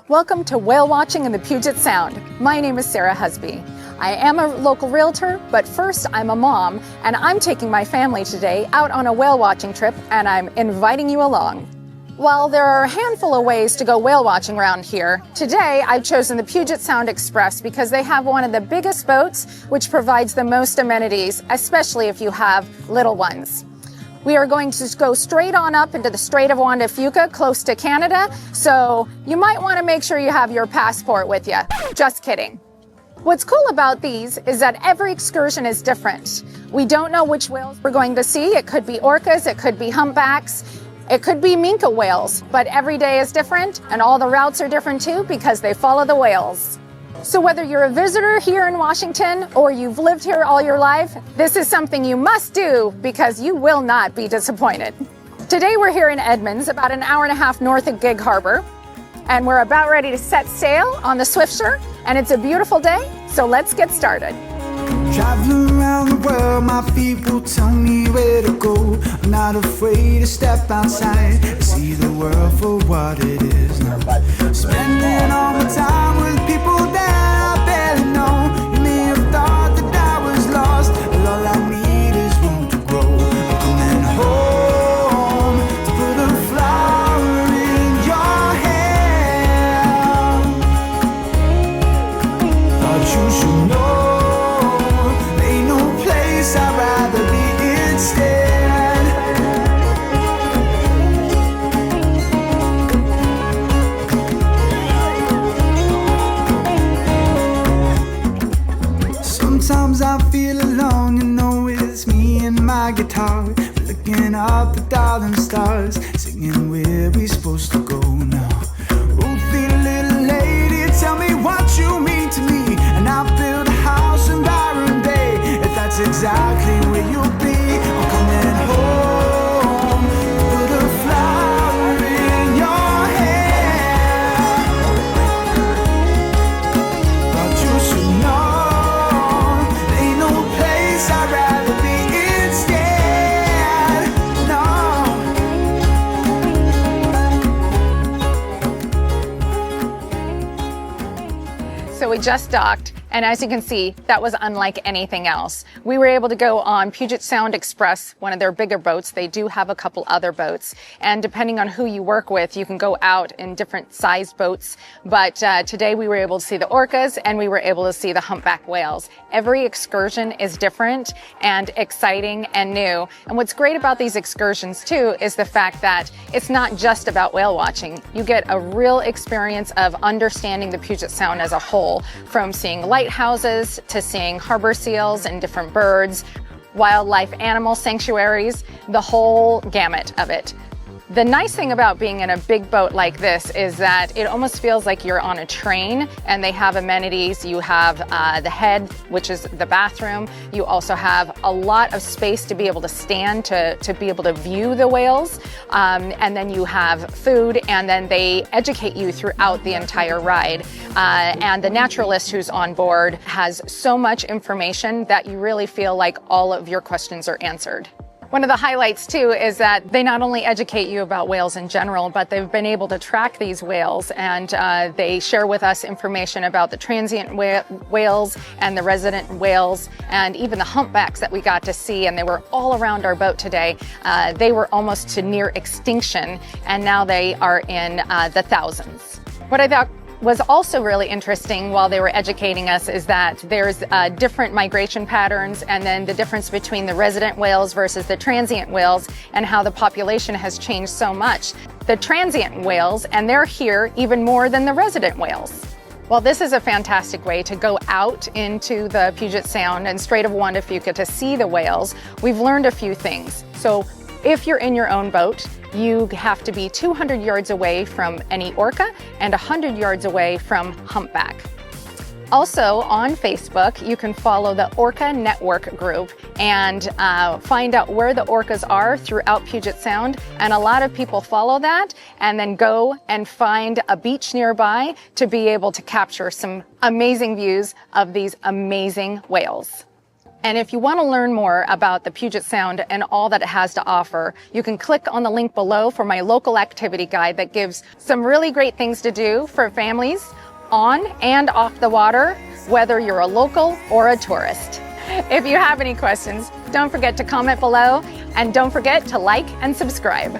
Welcome to whale watching in the Puget Sound. My name is Sarah Husby. I am a local realtor, but first I'm a mom, and I'm taking my family today out on a whale watching trip, and I'm inviting you along. While there are a handful of ways to go whale watching around here, today I've chosen the Puget Sound Express because they have one of the biggest boats, which provides the most amenities, especially if you have little ones. We are going to go straight on up into the Strait of Juan de Fuca, close to Canada, so you might want to make sure you have your passport with you. Just kidding. What's cool about these is that every excursion is different. We don't know which whales we're going to see. It could be orcas, it could be humpbacks, it could be minke whales, but every day is different, and all the routes are different too because they follow the whales. So whether you're a visitor here in Washington or you've lived here all your life, this is something you must do because you will not be disappointed. Today we're here in Edmonds, about an hour and a half north of Gig Harbor, and we're about ready to set sail on the Swiftsure, and it's a beautiful day, so let's get started. Traveling around the world, my feet will tell me where to go. I'm not afraid to step outside and see the world for what it is now. Spending all my time with people that I barely know. You may have thought that I was lost, but all I need is room to grow. I'm coming home to put a flower in your hand. Thought you should know. I'd rather be instead. Sometimes I feel alone, you know it's me and my guitar. We're looking up at darling stars, singing where we supposed to go now. Ruthie, little lady, tell me what you mean to me, and I'll build a house in Byron Bay. That's exactly where you'll be. I'm coming home. Put a flower in your hair. Thought you should know. There ain't no place I'd rather be instead. No. So we just docked. And as you can see, that was unlike anything else. We were able to go on Puget Sound Express, one of their bigger boats. They do have a couple other boats. And depending on who you work with, you can go out in different sized boats. But today we were able to see the orcas and we were able to see the humpback whales. Every excursion is different and exciting and new. And what's great about these excursions too is the fact that it's not just about whale watching. You get a real experience of understanding the Puget Sound as a whole, from seeing lighthouses to seeing harbor seals and different birds, wildlife animal sanctuaries, the whole gamut of it. The nice thing about being in a big boat like this is that it almost feels like you're on a train, and they have amenities. You have the head, which is the bathroom. You also have a lot of space to be able to stand to be able to view the whales. And then you have food, and then they educate you throughout the entire ride. And the naturalist who's on board has so much information that you really feel like all of your questions are answered. One of the highlights too is that they not only educate you about whales in general, but they've been able to track these whales, and they share with us information about the transient whales and the resident whales, and even the humpbacks that we got to see, and they were all around our boat today. They were almost to near extinction, and now they are in the thousands. What I thought was also really interesting while they were educating us is that there's different migration patterns, and then the difference between the resident whales versus the transient whales, and how the population has changed so much. The transient whales, and they're here even more than the resident whales. Well, this is a fantastic way to go out into the Puget Sound and Strait of Juan de Fuca to see the whales. We've learned a few things. So if you're in your own boat, you have to be 200 yards away from any orca and 100 yards away from humpback. Also on Facebook, you can follow the Orca Network group and find out where the orcas are throughout Puget Sound. And a lot of people follow that and then go and find a beach nearby to be able to capture some amazing views of these amazing whales. And if you want to learn more about the Puget Sound and all that it has to offer, you can click on the link below for my local activity guide that gives some really great things to do for families on and off the water, whether you're a local or a tourist. If you have any questions, don't forget to comment below and don't forget to like and subscribe.